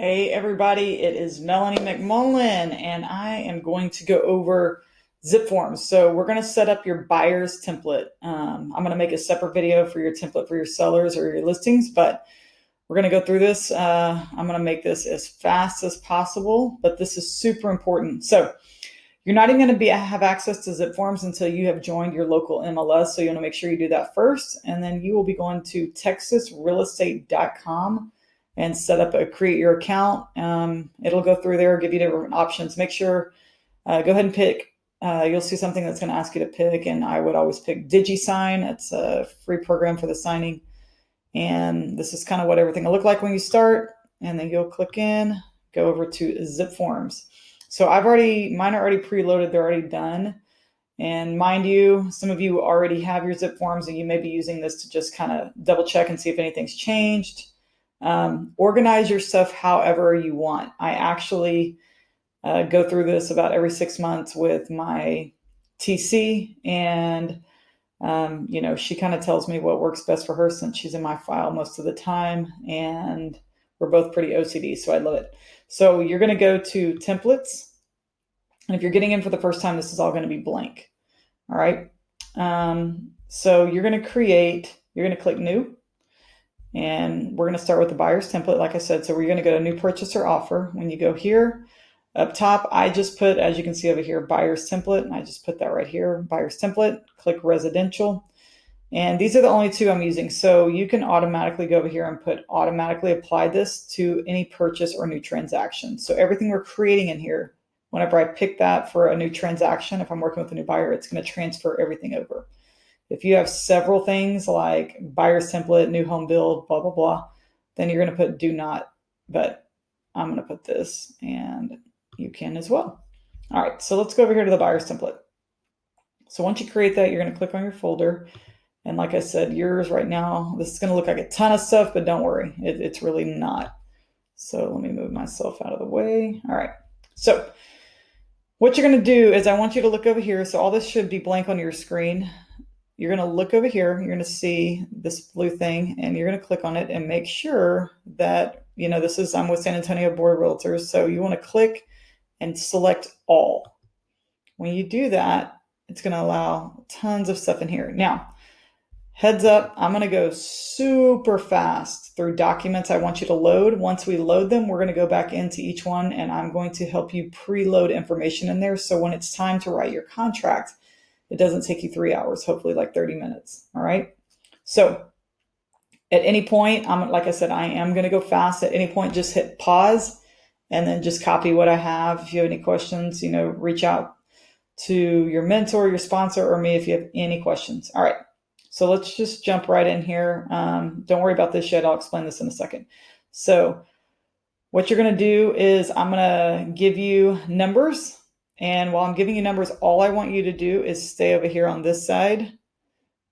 Hey everybody, it is Melanie McMullin and I am going to go over Zipform. So we're going to set up your buyer's template. I'm going to make a separate video for your template for your sellers or your listings, but we're going to go through this. I'm going to make this as fast as possible, but this is super important. So you're not even going to have access to Zipforms until you have joined your local MLS. So you want to make sure you do that first. And then you will be going to texasrealestate.com and create your account. It'll go through there, give you different options. Make sure, go ahead and pick. You'll see something that's going to ask you to pick, and I would always pick DigiSign. It's a free program for the signing. And this is kind of what everything will look like when you start. And then you'll click in, go over to Zipforms. So mine are already preloaded. They're already done. And mind you, some of you already have your Zipforms and you may be using this to just kind of double check and see if anything's changed. Organize your stuff however you want. I actually go through this about every 6 months with my TC, and she kind of tells me what works best for her since she's in my file most of the time, and we're both pretty OCD, so I love it. So you're going to go to templates, and if you're getting in for the first time, this is all going to be blank. All right. So you're going to click new. And we're going to start with the buyer's template, like I said. So we're going to go to new purchaser offer. When you go here, up top, I just put, as you can see over here, buyer's template. And I just put that right here, buyer's template. Click residential. And these are the only two I'm using. So you can automatically go over here and automatically apply this to any purchase or new transaction. So everything we're creating in here, whenever I pick that for a new transaction, if I'm working with a new buyer, it's going to transfer everything over. If you have several things like buyer's template, new home build, blah, blah, blah, then you're going to put do not, but I'm going to put this, and you can as well. All right, so let's go over here to the buyer's template. So once you create that, you're going to click on your folder. And like I said, yours right now, this is going to look like a ton of stuff, but don't worry, it's really not. So let me move myself out of the way. All right, so what you're going to do is I want you to look over here. So all this should be blank on your screen. You're going to look over here, you're going to see this blue thing, and you're going to click on it and make sure that, I'm with San Antonio Board of Realtors, so you want to click and select all. When you do that, it's going to allow tons of stuff in here. Now, heads up, I'm going to go super fast through documents I want you to load. Once we load them, we're going to go back into each one, and I'm going to help you preload information in there, so when it's time to write your contract, it doesn't take you 3 hours, hopefully like 30 minutes. All right. So at any point, like I said, I am going to go fast. At any point, just hit pause and then just copy what I have. If you have any questions, reach out to your mentor, your sponsor, or me if you have any questions. All right. So let's just jump right in here. Don't worry about this yet. I'll explain this in a second. So what you're going to do is I'm going to give you numbers. And while I'm giving you numbers, all I want you to do is stay over here on this side.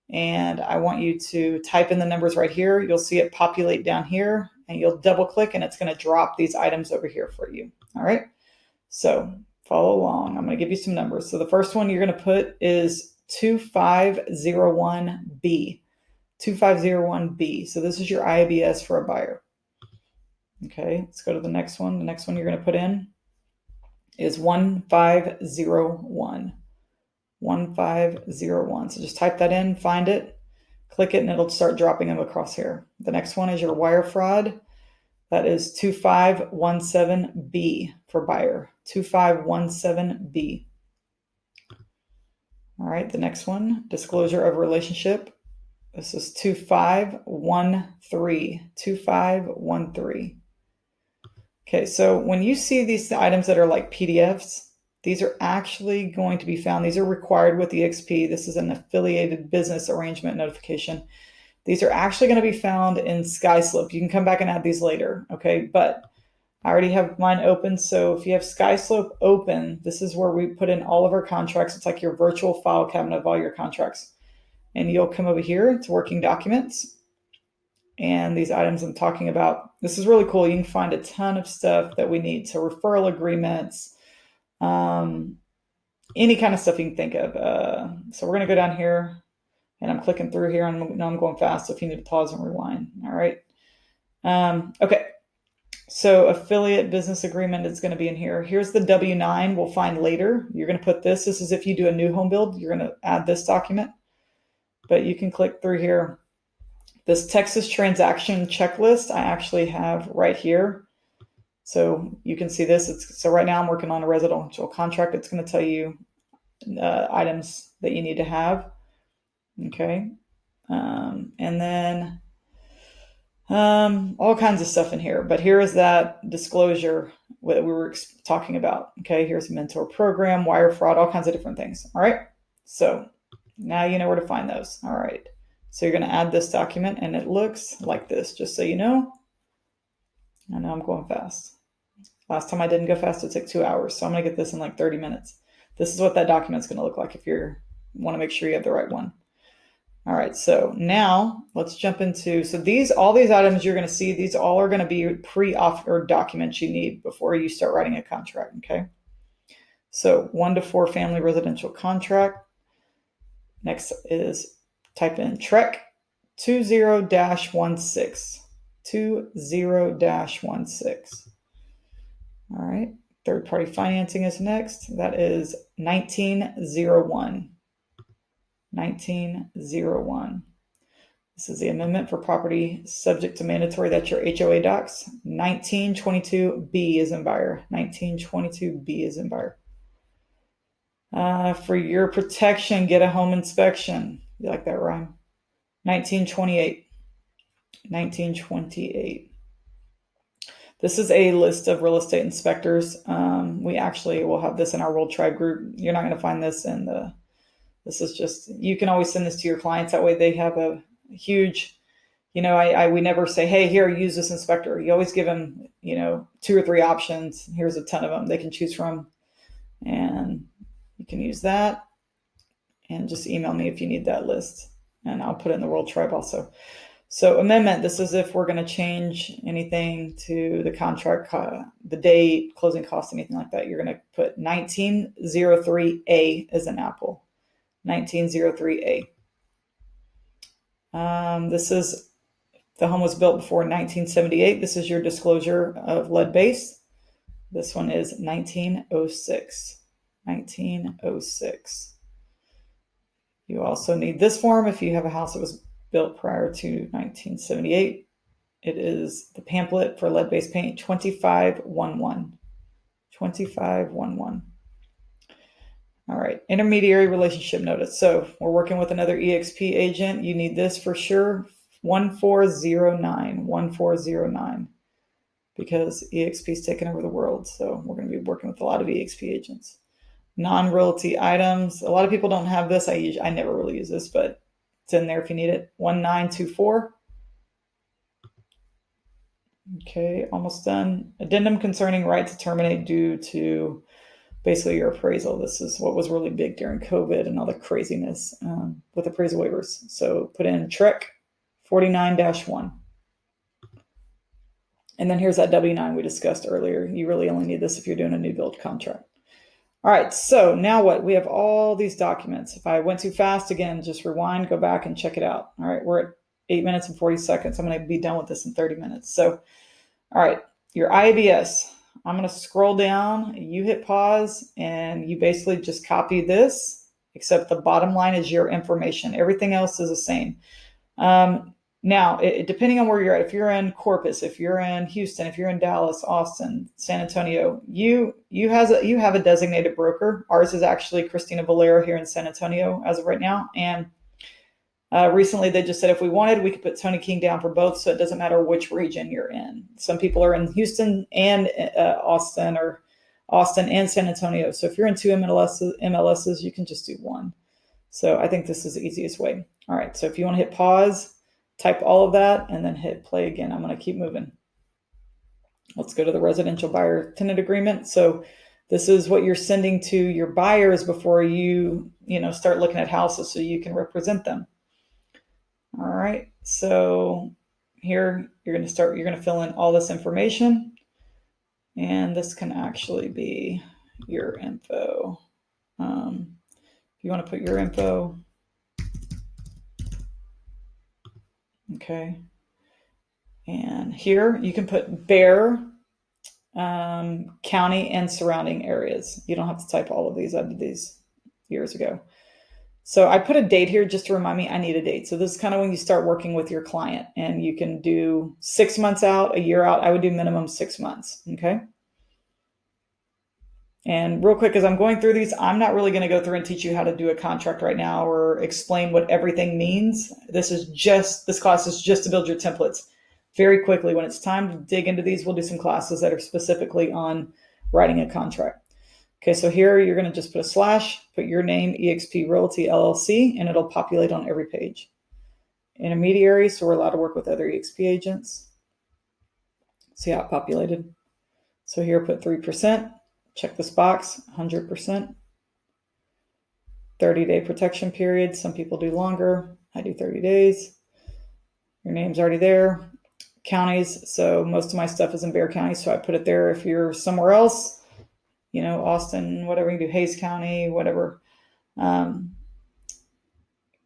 And I want you to type in the numbers right here. You'll see it populate down here, and you'll double click and it's going to drop these items over here for you. All right. So follow along. I'm going to give you some numbers. So the first one you're going to put is 2501B. 2501B. So this is your IABS for a buyer. Okay. Let's go to the next one. The next one you're going to put in is 1501. 1501. So just type that in, find it, click it, and it'll start dropping them across here. The next one is your wire fraud. That is 2517B for buyer. 2517B. All right, the next one, disclosure of relationship. This is 2513. 2513. Okay, so when you see these items that are like PDFs, these are actually going to be found. These are required with EXP. This is an affiliated business arrangement notification. These are actually going to be found in SkySlope. You can come back and add these later, okay? But I already have mine open. So if you have SkySlope open, this is where we put in all of our contracts. It's like your virtual file cabinet of all your contracts. And you'll come over here to working documents. And these items I'm talking about, this is really cool. You can find a ton of stuff that we need. So referral agreements, any kind of stuff you can think of. So we're going to go down here, and I'm clicking through here, and now I'm going fast. So if you need to pause and rewind. All right. Okay. So affiliate business agreement is going to be in here. Here's the W-9 we'll find later. You're going to put this. This is if you do a new home build, you're going to add this document. But you can click through here. This Texas transaction checklist I actually have right here. So you can see this. So right now I'm working on a residential contract. It's going to tell you items that you need to have. Okay. And then all kinds of stuff in here. But here is that disclosure that we were talking about. Okay. Here's a mentor program, wire fraud, all kinds of different things. All right. So now you know where to find those. All right. So you're going to add this document and it looks like this, just so you know. I know I'm going fast. Last time I didn't go fast, it took 2 hours. So I'm going to get this in like 30 minutes. This is what that document's going to look like if you want to make sure you have the right one. All right, so now let's jump into, so all these items you're going to see, these all are going to be pre-offer documents you need before you start writing a contract, okay? So 1 to 4 family residential contract. Next is type in TREC 20-16. 20-16. All right, third-party financing is next. That is 1901. 1901. This is the amendment for property subject to mandatory. That's your HOA docs. 1922B is in buyer. 1922B is in buyer. For your protection, get a home inspection. You like that rhyme? 1928. 1928. This is a list of real estate inspectors. We actually will have this in our World Tribe group. You're not going to find this in this is just, you can always send this to your clients. That way they have a huge, we never say, hey, here, use this inspector. You always give them, 2 or 3 options. Here's a ton of them they can choose from. And you can use that. And just email me if you need that list. And I'll put it in the World Tribe also. So amendment, this is if we're going to change anything to the contract, the date, closing costs, anything like that. You're going to put 1903A as an apple. 1903A. This is, the home was built before 1978. This is your disclosure of lead base. This one is 1906. 1906. You also need this form if you have a house that was built prior to 1978. It is the pamphlet for lead-based paint, 2511. 2511. All right, intermediary relationship notice. So we're working with another EXP agent. You need this for sure, 1409. 1409. Because EXP is taking over the world. So we're going to be working with a lot of EXP agents. Non-realty items. A lot of people don't have this. I never really use this, but it's in there if you need it. 1924. Okay, almost done. Addendum concerning right to terminate due to basically your appraisal. This is what was really big during COVID and all the craziness with appraisal waivers. So put in TREC 49-1. And then here's that W-9 we discussed earlier. You really only need this if you're doing a new build contract. All right, so now what? We have all these documents. If I went too fast, again, just rewind, go back and check it out. All right, we're at 8 minutes and 40 seconds. I'm going to be done with this in 30 minutes. So, all right, your IABS. I'm going to scroll down. You hit pause, and you basically just copy this, except the bottom line is your information. Everything else is the same. Now, depending on where you're at, if you're in Corpus, if you're in Houston, if you're in Dallas, Austin, San Antonio, you have a designated broker. Ours is actually Christina Valera here in San Antonio as of right now. And recently they just said if we wanted, we could put Tony King down for both, so it doesn't matter which region you're in. Some people are in Houston and Austin, or Austin and San Antonio. So if you're in 2 MLSs, you can just do 1. So I think this is the easiest way. All right, so if you want to hit pause, type all of that, and then hit play again. I'm going to keep moving. Let's go to the residential buyer tenant agreement. So this is what you're sending to your buyers before you start looking at houses so you can represent them. All right. So here you're going to fill in all this information, and this can actually be your info. If you want to put your info, okay. And here you can put bear county and surrounding areas. You don't have to type all of these. I did these years ago. So I put a date here just to remind me I need a date. So this is kind of when you start working with your client, and you can do 6 months out, a year out. I would do minimum 6 months. Okay. And real quick, as I'm going through these, I'm not really going to go through and teach you how to do a contract right now or explain what everything means. This class is just to build your templates very quickly. When it's time to dig into these, we'll do some classes that are specifically on writing a contract. Okay, so here you're going to just put a slash, put your name, eXp Realty LLC, and it'll populate on every page. Intermediaries, so we're allowed to work with other eXp agents. See how it populated? So here put 3%. Check this box, 100%. 30-day protection period. Some people do longer. I do 30 days. Your name's already there. Counties. So most of my stuff is in Bexar County, so I put it there. If you're somewhere else, Austin, whatever, you do Hayes County, whatever.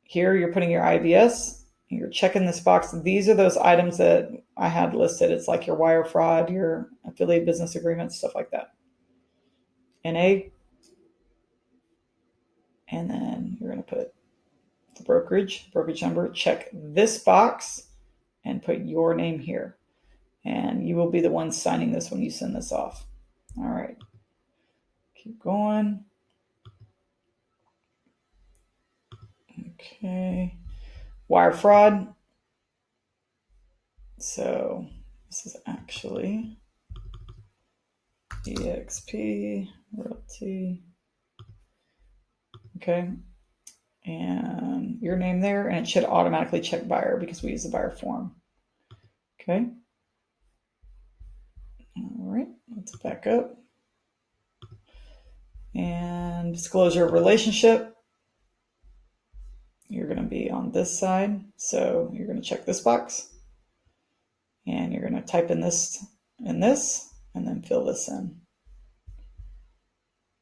Here you're putting your IBS. You're checking this box. These are those items that I had listed. It's like your wire fraud, your affiliate business agreements, stuff like that. NA. And then you're going to put the brokerage number. Check this box and put your name here. And you will be the one signing this when you send this off. All right. Keep going. Okay. Wire fraud. So this is actually eXp Realty. Okay. And your name there, and it should automatically check buyer because we use the buyer form. Okay. All right. Let's back up. And disclosure of relationship. You're going to be on this side. So you're going to check this box. And you're going to type in this, and then fill this in.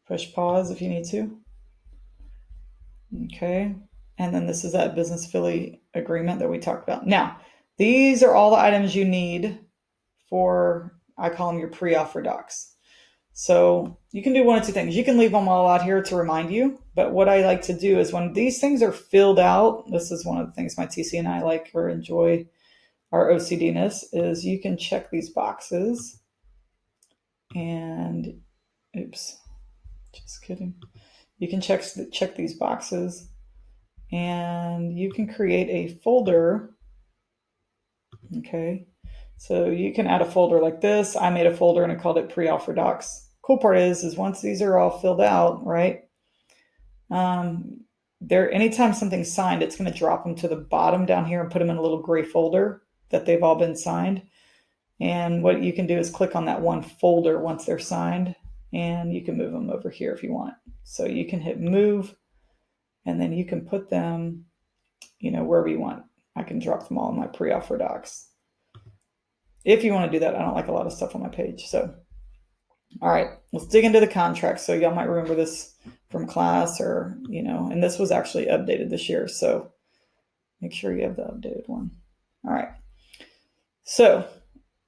Push pause if you need to. Okay. And then this is that business affiliate agreement that we talked about. Now, these are all the items you need for, I call them your pre-offer docs. So you can do one of two things. You can leave them all out here to remind you. But what I like to do is when these things are filled out, this is one of the things my TC and I like or enjoy our OCD-ness, is you can check these boxes. And, oops, just kidding. You can check these boxes, and you can create a folder. Okay. So you can add a folder like this. I made a folder and I called it Preoffer Docs. Cool part is once these are all filled out, right? Anytime something's signed, it's going to drop them to the bottom down here and put them in a little gray folder that they've all been signed. And what you can do is click on that one folder once they're signed, and you can move them over here if you want. So you can hit move, and then you can put them, wherever you want. I can drop them all in my Preoffer Docs. If you want to do that, I don't like a lot of stuff on my page. So, all right, let's dig into the contract. So y'all might remember this from class or, and this was actually updated this year. So make sure you have the updated one. All right. So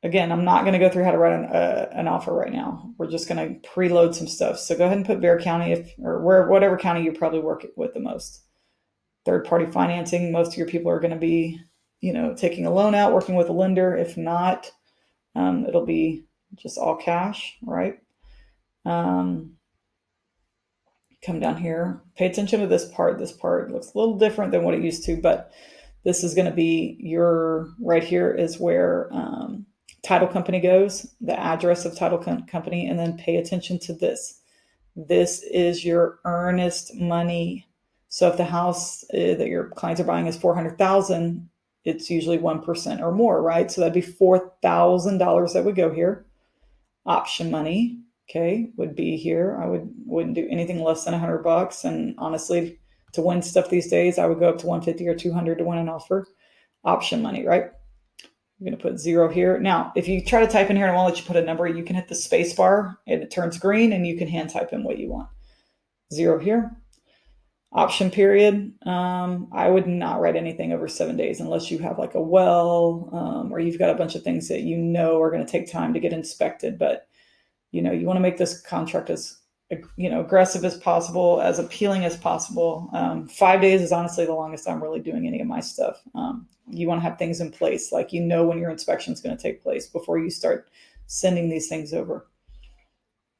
again, I'm not going to go through how to write an offer right now. We're just going to preload some stuff. So go ahead and put Bexar County whatever county you probably work with the most. Third-party financing, most of your people are going to be, taking a loan out, working with a lender. If not, it'll be just all cash, right? Come down here. Pay attention to this part. This part looks a little different than what it used to, but this is going to be right here is where title company goes, the address of title company, and then pay attention to this. This is your earnest money. So if the house that your clients are buying is $400,000, it's usually 1% or more, right? So that'd be $4,000 that would go here. Option money, okay, would be here. I wouldn't do anything less than $100. And honestly, to win stuff these days, I would go up to 150 or 200 to win an offer. Option money, right? I'm going to put 0 here. Now, if you try to type in here and I won't let you put a number, you can hit the space bar and it turns green and you can hand type in what you want. 0 here. Option period. I would not write anything over 7 days unless you have like a well or you've got a bunch of things that are going to take time to get inspected. But you want to make this contract as aggressive as possible, as appealing as possible. 5 days is honestly the longest I'm really doing any of my stuff. You want to have things in place, like when your inspection is going to take place before you start sending these things over.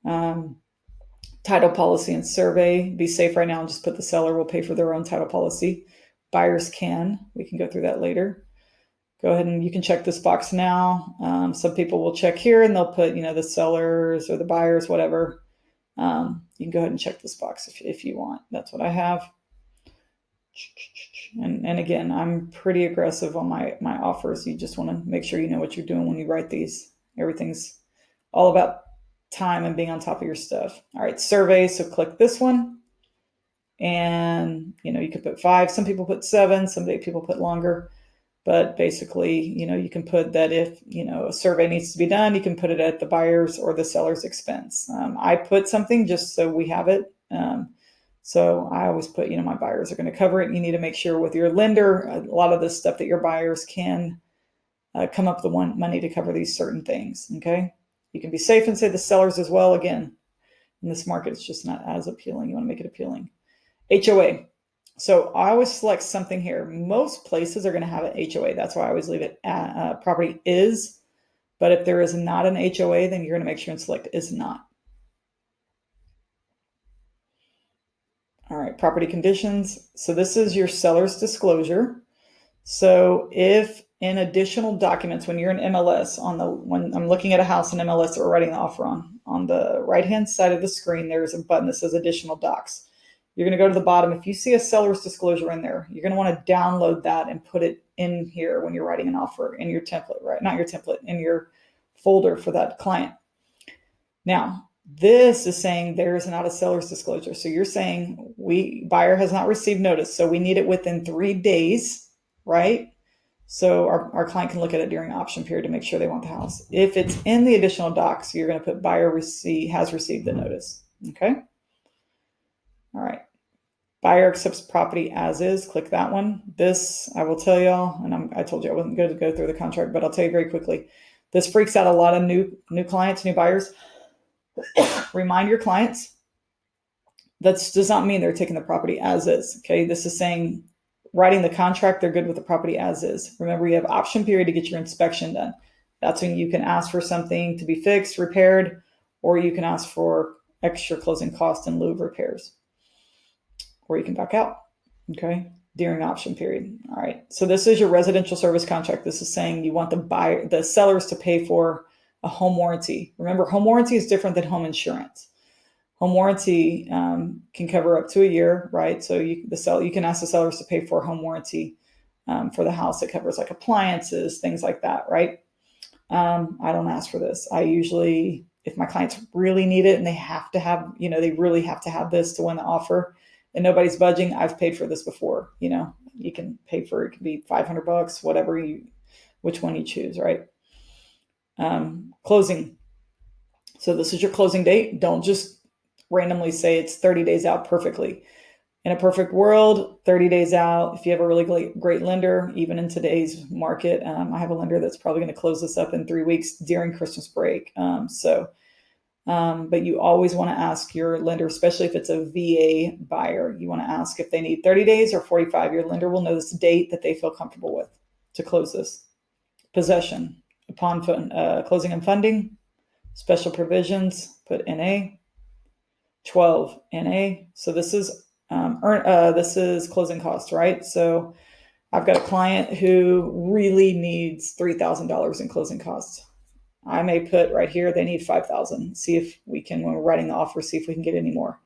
Title policy and survey. Be safe right now and just put the seller will pay for their own title policy. Buyers can. We can go through that later. Go ahead and you can check this box now. Some people will check here and they'll put, the sellers or the buyers, whatever. You can go ahead and check this box if you want. That's what I have. And again, I'm pretty aggressive on my offers. You just want to make sure you know what you're doing when you write these. Everything's all about time and being on top of your stuff. All right, survey. So click this one. And, you could put 5. Some people put 7. Some people put longer. But basically, you can put that if, a survey needs to be done, you can put it at the buyer's or the seller's expense. I put something just so we have it. So I always put, my buyers are going to cover it. You need to make sure with your lender, a lot of the stuff that your buyers can come up with the money to cover these certain things. Okay. You can be safe and say the sellers as well. Again, in this market, it's just not as appealing. You want to make it appealing. HOA. So I always select something here. Most places are going to have an HOA. That's why I always leave it at property is. But if there is not an HOA, then you're going to make sure and select is not. All right, property conditions. So this is your seller's disclosure. So if in additional documents, when you're in MLS, when I'm looking at a house in MLS that we're writing the offer on the right-hand side of the screen, there's a button that says additional docs. You're going to go to the bottom. If you see a seller's disclosure in there, you're going to want to download that and put it in here when you're writing an offer in your template, right? Not your template, in your folder for that client. Now, this is saying there is not a seller's disclosure. So you're saying buyer has not received notice. So we need it within 3 days, right? So our client can look at it during option period to make sure they want the house. If it's in the additional docs, you're going to put buyer has received the notice. Okay. All right. Buyer accepts property as is. Click that one. This, I will tell y'all, and I told you I wasn't going to go through the contract, but I'll tell you very quickly. This freaks out a lot of new clients, new buyers. Remind your clients that does not mean they're taking the property as is. Okay. This is saying writing the contract, they're good with the property as is. Remember, you have option period to get your inspection done. That's when you can ask for something to be fixed, repaired, or you can ask for extra closing costs in lieu of repairs. Or you can back out, okay, during option period. All right. So this is your residential service contract. This is saying you want the sellers to pay for a home warranty. Remember, home warranty is different than home insurance. Home warranty can cover up to a year, right? So you can ask the sellers to pay for a home warranty for the house. It covers like appliances, things like that, right? I don't ask for this. I usually, if my clients really need it and they have to have, they really have to have this to win the offer, and nobody's budging, I've paid for this before. You can pay for it. It could be $500, whatever which one you choose, right? Closing. So this is your closing date. Don't just randomly say it's 30 days out perfectly. In a perfect world, 30 days out. If you have a really great lender, even in today's market, I have a lender that's probably going to close this up in 3 weeks during Christmas break. But you always want to ask your lender, especially if it's a VA buyer, you want to ask if they need 30 days or 45. Your lender will know this date that they feel comfortable with to close this. Possession. Upon closing and funding, special provisions, put NA. 12, NA. So this is closing costs, right? So I've got a client who really needs $3,000 in closing costs. I may put right here, they need $5,000. See if we can, when we're writing the offer, see if we can get any more.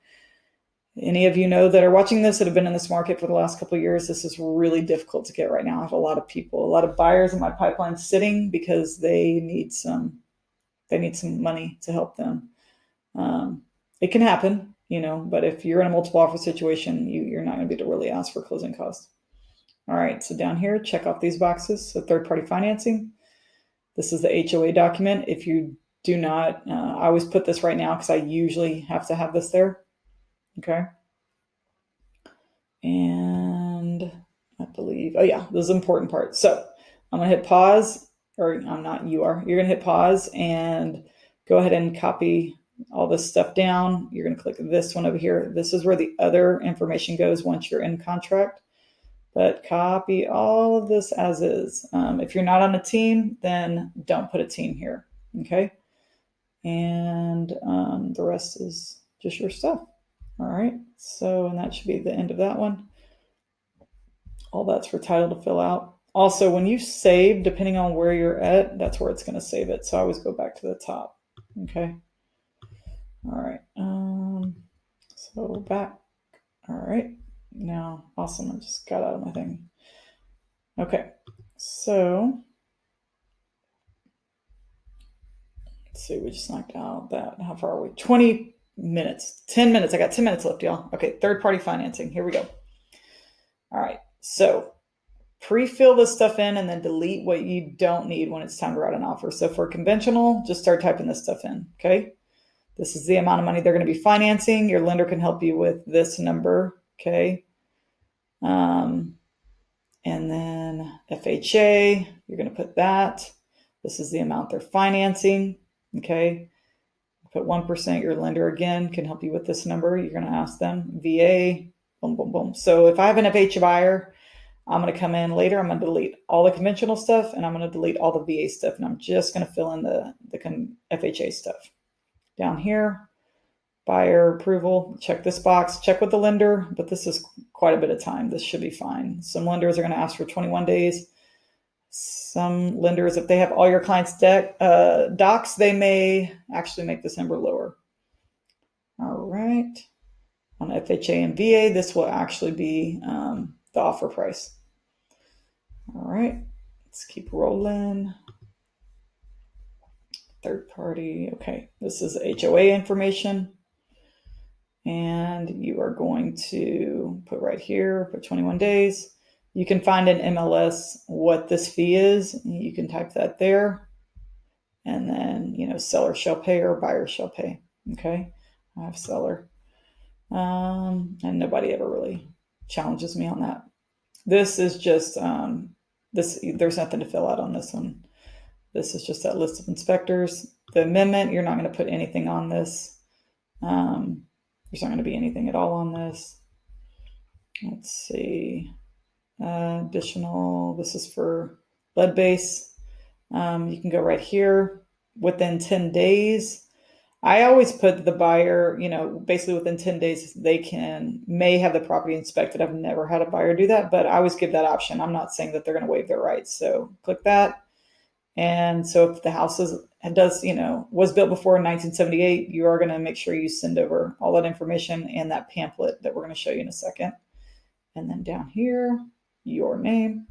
Any of you know that are watching this that have been in this market for the last couple of years, this is really difficult to get right now. I have a lot of buyers in my pipeline sitting because they need some money to help them. It can happen, but if you're in a multiple offer situation, you're not going to be able to really ask for closing costs. All right. So down here, check off these boxes. So third-party financing. This is the HOA document. If you do not, I always put this right now because I usually have to have this there. Okay. And I believe, this is an important part. So I'm going to hit pause, or I'm not, you're going to hit pause and go ahead and copy all this stuff down. You're going to click this one over here. This is where the other information goes once you're in contract. But copy all of this as is. If you're not on a team, then don't put a team here. Okay. And the rest is just your stuff. All right. So, and that should be the end of that one. All that's for title to fill out. Also, when you save, depending on where you're at, that's where it's going to save it. So I always go back to the top. Okay. All right. So back. All right. Now, awesome. I just got out of my thing. Okay. So let's see. We just knocked out that. How far are we? 20 minutes. 10 minutes. I got 10 minutes left, y'all. Okay. Third-party financing. Here we go. All right. So pre-fill this stuff in and then delete what you don't need when it's time to write an offer. So for conventional, just start typing this stuff in. Okay. This is the amount of money they're going to be financing. Your lender can help you with this number. Okay. And then FHA, you're going to put that. This is the amount they're financing. Okay. Put 1%. Your lender again can help you with this number. You're going to ask them. VA, boom, boom, boom. So if I have an FHA buyer, I'm going to come in later. I'm going to delete all the conventional stuff and I'm going to delete all the VA stuff. And I'm just going to fill in the FHA stuff. Down here, buyer approval, check this box, check with the lender, but this is quite a bit of time. This should be fine. Some lenders are going to ask for 21 days. Some lenders, if they have all your clients' docs, they may actually make this number lower. All right. On FHA and VA, this will actually be the offer price. All right. Let's keep rolling. Third party. Okay. This is HOA information. And you are going to put right here, put 21 days. You can find in MLS what this fee is. You can type that there. And then, seller shall pay or buyer shall pay. Okay. I have seller. And nobody ever really challenges me on that. This is just, there's nothing to fill out on this one. This is just that list of inspectors. The amendment, you're not going to put anything on this. There's not going to be anything at all on this. Let's see. Additional, this is for lead base. You can go right here within 10 days. I always put the buyer, basically within 10 days, they may have the property inspected. I've never had a buyer do that, but I always give that option. I'm not saying that they're going to waive their rights. So click that. And so if the house was built before 1978, you are going to make sure you send over all that information and that pamphlet that we're going to show you in a second. And then down here, your name.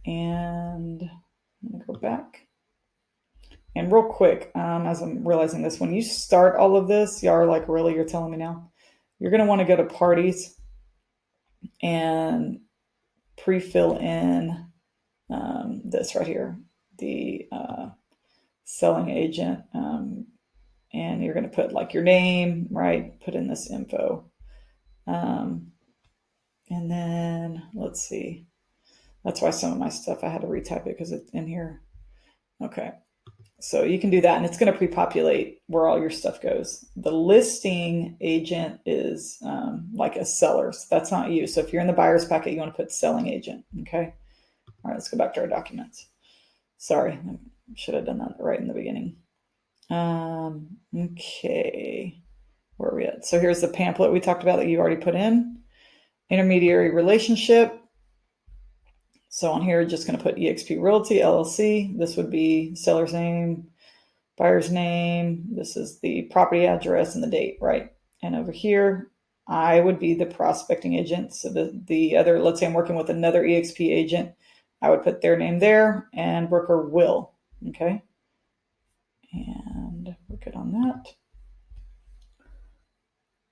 And I'm going to go back. And real quick, as I'm realizing this, when you start all of this, y'all are like, really, you're telling me now? You're going to want to go to parties and pre-fill in this right here, the selling agent. And you're going to put like your name, right? Put in this info. And then let's see. That's why some of my stuff, I had to retype it because it's in here. Okay. So you can do that and it's going to pre-populate where all your stuff goes. The listing agent is like a seller. So that's not you. So if you're in the buyer's packet, you want to put selling agent. Okay. All right, let's go back to our documents. Sorry, I should have done that right in the beginning. Okay. Where are we at? So here's the pamphlet we talked about that you already put in. Intermediary relationship. So on here, just going to put eXp Realty LLC. This would be seller's name, buyer's name. This is the property address and the date, right? And over here, I would be the prospecting agent. So the other, let's say I'm working with another eXp agent, I would put their name there and broker will. Okay. And we're good on that.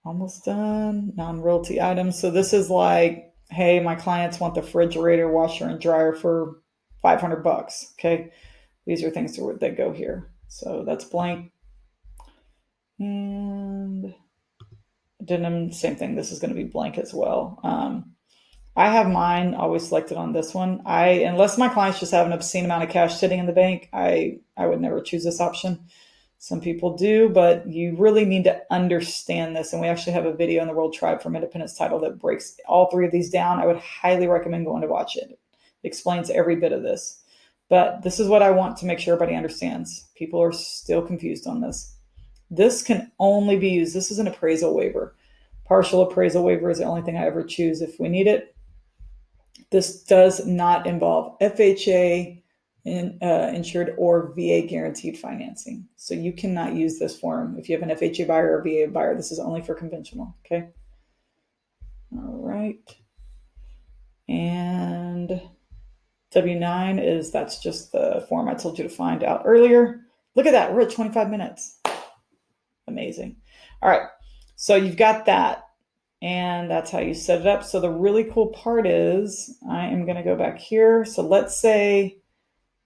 Almost done. Non-realty items. So this is like, hey, my clients want the refrigerator, washer, and dryer for $500. Okay. These are things that go here. So that's blank. And denim, same thing. This is going to be blank as well. I have mine always selected on this one. Unless my clients just have an obscene amount of cash sitting in the bank, I would never choose this option. Some people do, but you really need to understand this. And we actually have a video in the World Tribe from Independence Title that breaks all three of these down. I would highly recommend going to watch it. It explains every bit of this. But this is what I want to make sure everybody understands. People are still confused on this. This can only be used. This is an appraisal waiver. Partial appraisal waiver is the only thing I ever choose if we need it. This does not involve FHA, insured, or VA guaranteed financing. So you cannot use this form if you have an FHA buyer or VA buyer. This is only for conventional, okay? All right. And W9 is, that's just the form I told you to find out earlier. Look at that, we're at 25 minutes. Amazing. All right, so you've got that. And that's how you set it up. So the really cool part is, I am going to go back here. So let's say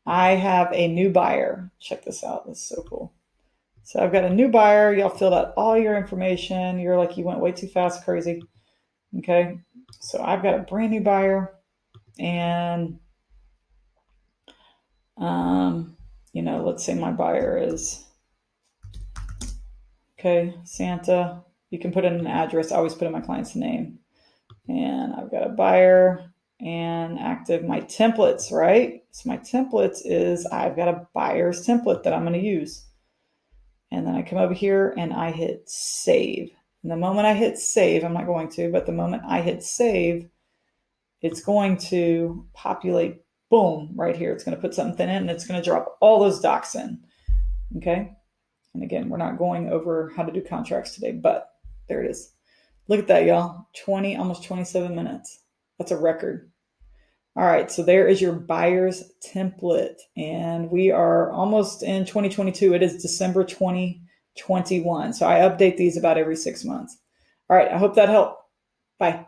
I have a new buyer. Check this out. This is so cool. So I've got a new buyer. Y'all filled out all your information. You're like, you went way too fast, crazy. Okay. So I've got a brand new buyer. And, let's say my buyer is, okay, Santa. You can put in an address. I always put in my client's name. And I've got a buyer and active, my templates, right? So my templates is, I've got a buyer's template that I'm going to use. And then I come over here and I hit save. And the moment I hit save, I'm not going to, but the moment I hit save, it's going to populate, boom, right here. It's going to put something in and it's going to drop all those docs in. Okay. And again, we're not going over how to do contracts today, but there it is. Look at that, y'all. Almost 27 minutes. That's a record. All right, so there is your buyer's template. And we are almost in 2022. It is December 2021. So I update these about every 6 months. All right, I hope that helped. Bye.